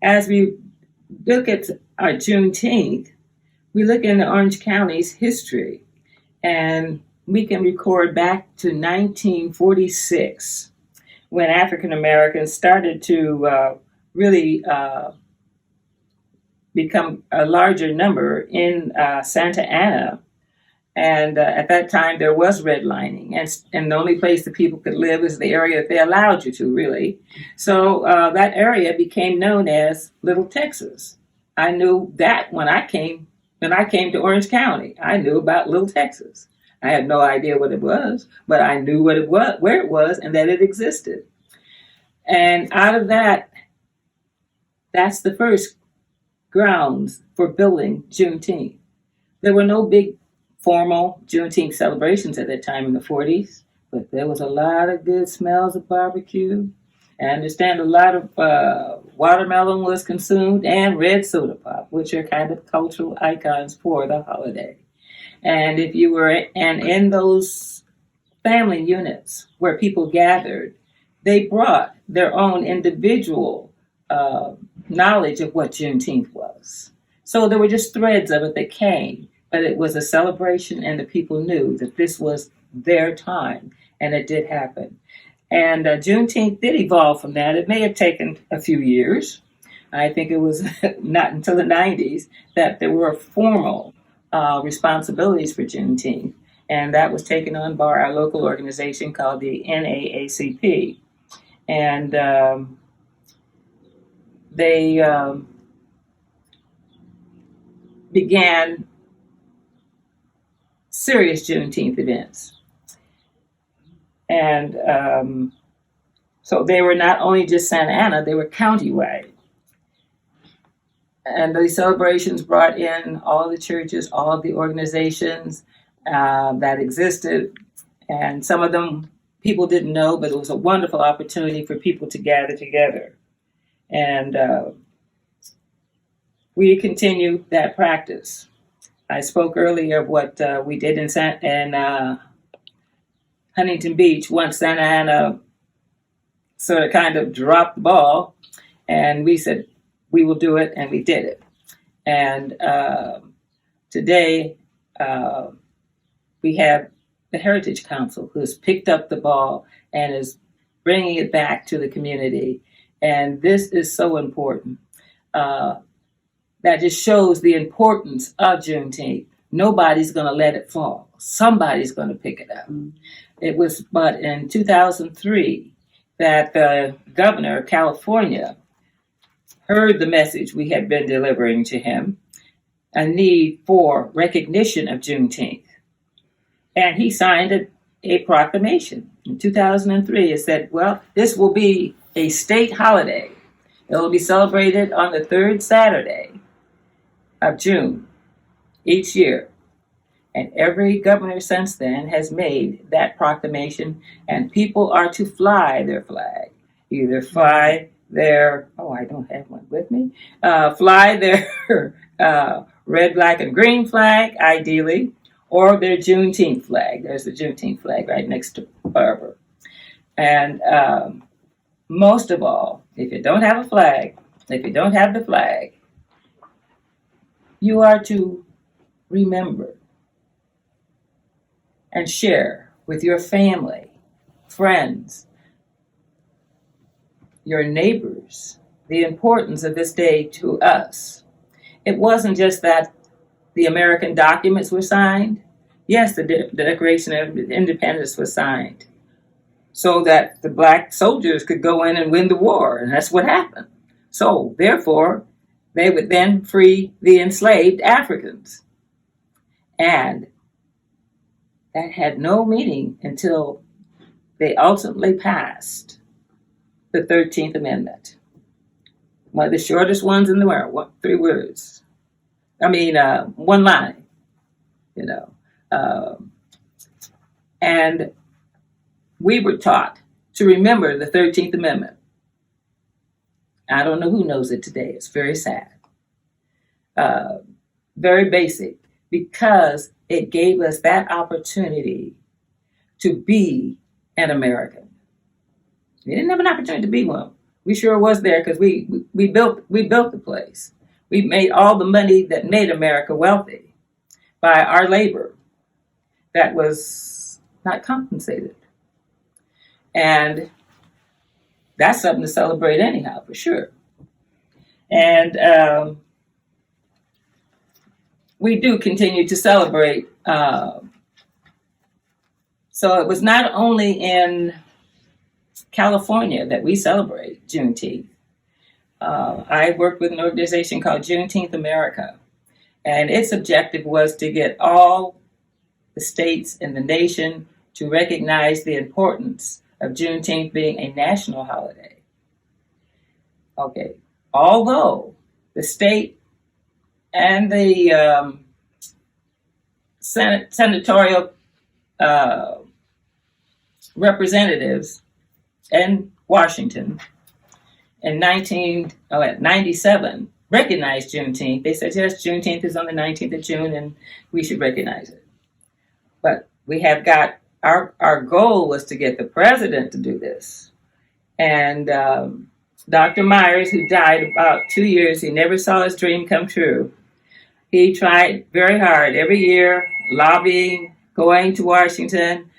As we look at our Juneteenth, we look into Orange County's history, and we can record back to 1946 when African Americans started to really become a larger number in Santa Ana. And at that time, there was redlining, and the only place that people could live is the area that they allowed you to, really. So that area became known as Little Texas. I knew that when I came to Orange County. I knew about Little Texas. I had no idea what it was, but I knew what it was, where it was, and that it existed. And out of that, that's the first grounds for building Juneteenth. There were no big formal Juneteenth celebrations at that time in the 40s, but there was a lot of good smells of barbecue. I understand a lot of watermelon was consumed and red soda pop, which are kind of cultural icons for the holiday. And if you were in those family units where people gathered, they brought their own individual knowledge of what Juneteenth was. So there were just threads of it that came, but it was a celebration, and the people knew that this was their time, and it did happen. And Juneteenth did evolve from that. It may have taken a few years. I think it was not until the 90s that there were formal responsibilities for Juneteenth, and that was taken on by our local organization called the NAACP. And they began serious Juneteenth events. And so they were not only just Santa Ana, they were countywide. And these celebrations brought in all the churches, all of the organizations that existed. And some of them people didn't know, but it was a wonderful opportunity for people to gather together. And we continue that practice. I spoke earlier of what we did in Huntington Beach once Santa Ana sort of kind of dropped the ball, and we said, we will do it, and we did it. And today, we have the Heritage Council who has picked up the ball and is bringing it back to the community. And this is so important. That just shows the importance of Juneteenth. Nobody's going to let it fall. Somebody's going to pick it up. It was but in 2003 that the governor of California heard the message we had been delivering to him, a need for recognition of Juneteenth. And he signed a proclamation. In 2003, it said, well, this will be a state holiday. It will be celebrated on the third Saturday of June each year. And every governor since then has made that proclamation, and people are to fly their flag. Either fly their, I don't have one with me, fly their red, black, and green flag, ideally, or their Juneteenth flag. There's the Juneteenth flag right next to Barbara. And most of all, if you don't have a flag, if you don't have the flag, you are to remember and share with your family, friends, your neighbors, the importance of this day to us. It wasn't just that the American documents were signed. Yes, the Declaration of Independence was signed so that the black soldiers could go in and win the war, and that's what happened. So, therefore, they would then free the enslaved Africans. And that had no meaning until they ultimately passed the 13th Amendment. One of the shortest ones in the world, 3 words. One line, and we were taught to remember the 13th Amendment. I don't know who knows it today. It's very sad. Very basic, because it gave us that opportunity to be an American. We didn't have an opportunity to be one. We sure was there because we built the place. We made all the money that made America wealthy by our labor that was not compensated. And that's something to celebrate anyhow, for sure. And we do continue to celebrate. So it was not only in California that we celebrate Juneteenth. I worked with an organization called Juneteenth America, and its objective was to get all the states in the nation to recognize the importance of Juneteenth being a national holiday. Okay, although the state and the senatorial representatives in Washington in 1997 recognized Juneteenth. They said, yes, Juneteenth is on the 19th of June and we should recognize it. But we have got, our goal was to get the president to do this. And Dr. Myers, who died about 2 years, he never saw his dream come true. He tried very hard every year, lobbying, going to Washington,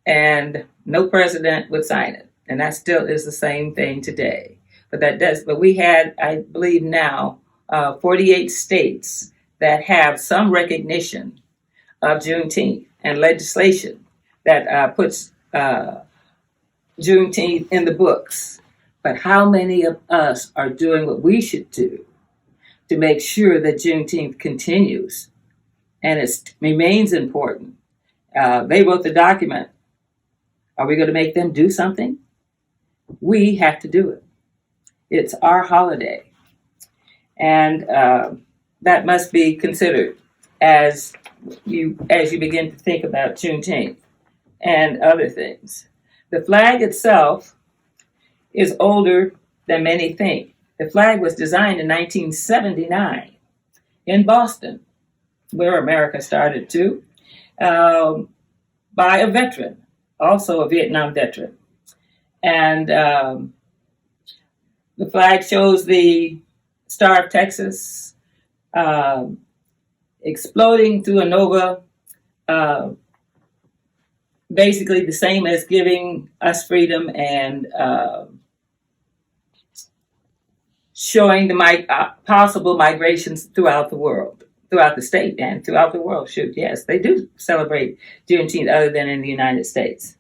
and no president would sign it. And that still is the same thing today. But we had, I believe now, 48 states that have some recognition of Juneteenth and legislation that puts Juneteenth in the books. But how many of us are doing what we should do to make sure that Juneteenth continues and it remains important? They wrote the document. Are we going to make them do something? We have to do it. It's our holiday. And that must be considered as you begin to think about Juneteenth and other things. The flag itself is older than many think. The flag was designed in 1979 in Boston, where America started too, by a veteran, also a Vietnam veteran. And the flag shows the Star of Texas exploding through a nova, basically the same as giving us freedom and showing the possible migrations throughout the world, throughout the state and throughout the world. Shoot, yes, they do celebrate Juneteenth other than in the United States.